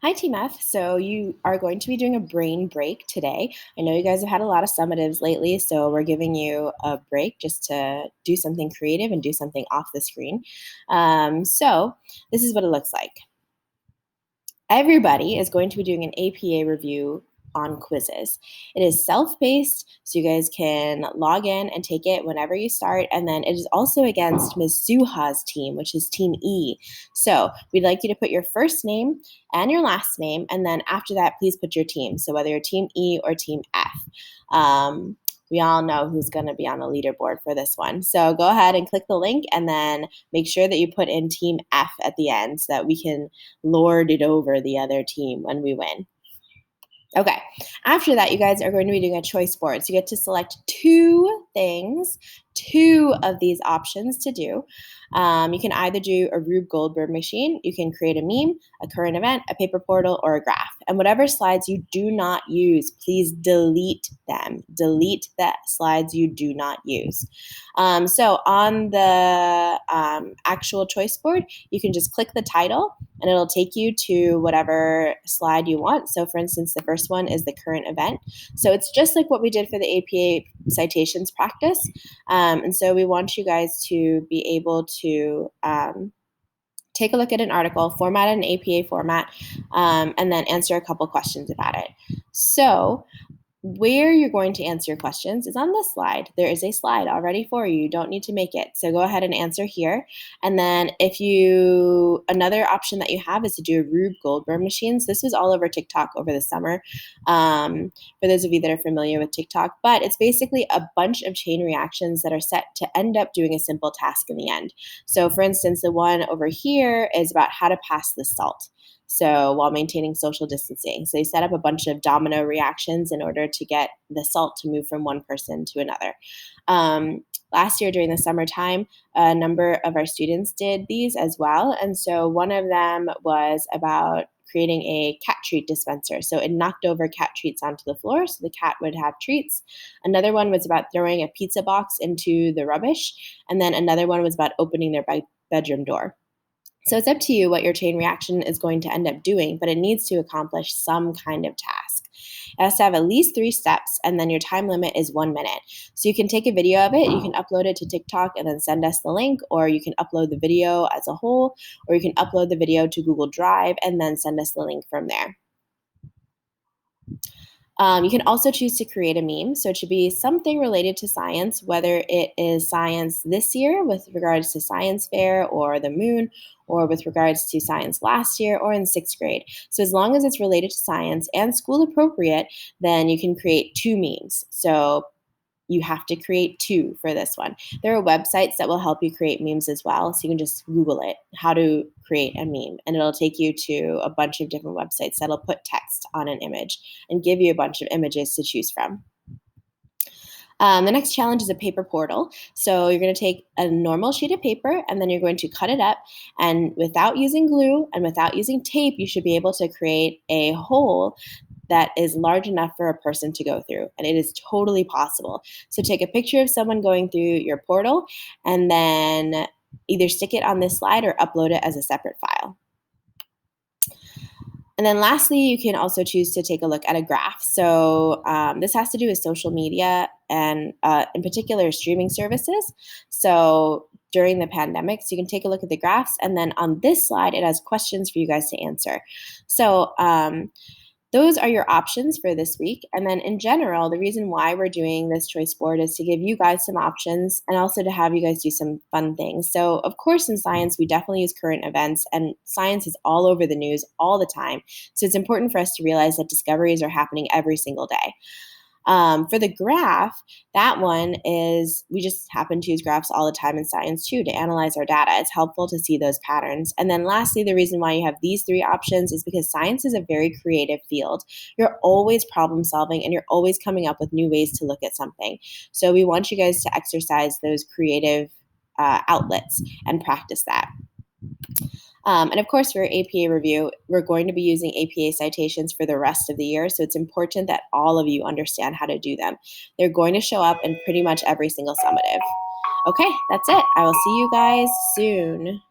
Hi, Team F. So you are going to be doing a brain break today. I know you guys have had a lot of summatives lately, so we're giving you a break just to do something creative and do something off the screen. So this is what it looks like. Everybody is going to be doing an APA review on quizzes. It is self-paced, so you guys can log in and take it whenever you start. And then it is also against Ms. Suha's team, which is Team E. So we'd like you to put your first name and your last name, and then after that, please put your team. So whether you're Team E or Team F. We all know who's going to be on the leaderboard for this one. So go ahead and click the link and then make sure that you put in Team F at the end so that we can lord it over the other team when we win. Okay, after that, you guys are going to be doing a choice board. So you get to select two things, two of these options to do. You can either do a Rube Goldberg machine, you can create a meme, a current event, a paper portal, or a graph. And whatever slides you do not use, please delete them. Delete the slides you do not use. So on the actual choice board, you can just click the title and it'll take you to whatever slide you want. So for instance, the first one is the current event. So it's just like what we did for the APA citations practice. And so we want you guys to be able to take a look at an article, format it in APA format, and then answer a couple questions about it. So where you're going to answer your questions is on this slide. There is a slide already for you. You don't need to make it. So go ahead and answer here. And then another option that you have is to do Rube Goldberg machines. This was all over TikTok over the summer, for those of you that are familiar with TikTok. But it's basically a bunch of chain reactions that are set to end up doing a simple task in the end. So for instance, the one over here is about how to pass the salt. So while maintaining social distancing. So they set up a bunch of domino reactions in order to get the salt to move from one person to another. Last year during the summertime, a number of our students did these as well. And so one of them was about creating a cat treat dispenser. So it knocked over cat treats onto the floor so the cat would have treats. Another one was about throwing a pizza box into the rubbish. And then another one was about opening their bedroom door. So it's up to you what your chain reaction is going to end up doing, but it needs to accomplish some kind of task. It has to have at least 3 steps, and then your time limit is 1 minute. So you can take a video of it, you can upload it to TikTok and then send us the link, or you can upload the video as a whole, or you can upload the video to Google Drive and then send us the link from there. You can also choose to create a meme. So it should be something related to science, whether it is science this year with regards to science fair or the moon, or with regards to science last year or in 6th grade. So as long as it's related to science and school appropriate, then you can create 2 memes. So you have to create 2 for this one. There are websites that will help you create memes as well. So you can just Google it, how to create a meme, and it'll take you to a bunch of different websites that'll put text on an image and give you a bunch of images to choose from. The next challenge is a paper portal. So you're going to take a normal sheet of paper and then you're going to cut it up. And without using glue and without using tape, you should be able to create a hole that is large enough for a person to go through. And it is totally possible. So take a picture of someone going through your portal and then either stick it on this slide or upload it as a separate file. And then lastly, you can also choose to take a look at a graph. So this has to do with social media and in particular streaming services. So during the pandemic, so you can take a look at the graphs, and then on this slide, it has questions for you guys to answer. So those are your options for this week. And then in general, the reason why we're doing this choice board is to give you guys some options and also to have you guys do some fun things. So of course, in science, we definitely use current events, and science is all over the news all the time. So it's important for us to realize that discoveries are happening every single day. For the graph, that one is, we just happen to use graphs all the time in science too to analyze our data. It's helpful to see those patterns. And then lastly, the reason why you have these 3 options is because science is a very creative field. You're always problem solving and you're always coming up with new ways to look at something. So we want you guys to exercise those creative outlets and practice that. And of course, for APA review, we're going to be using APA citations for the rest of the year. So it's important that all of you understand how to do them. They're going to show up in pretty much every single summative. Okay, that's it. I will see you guys soon.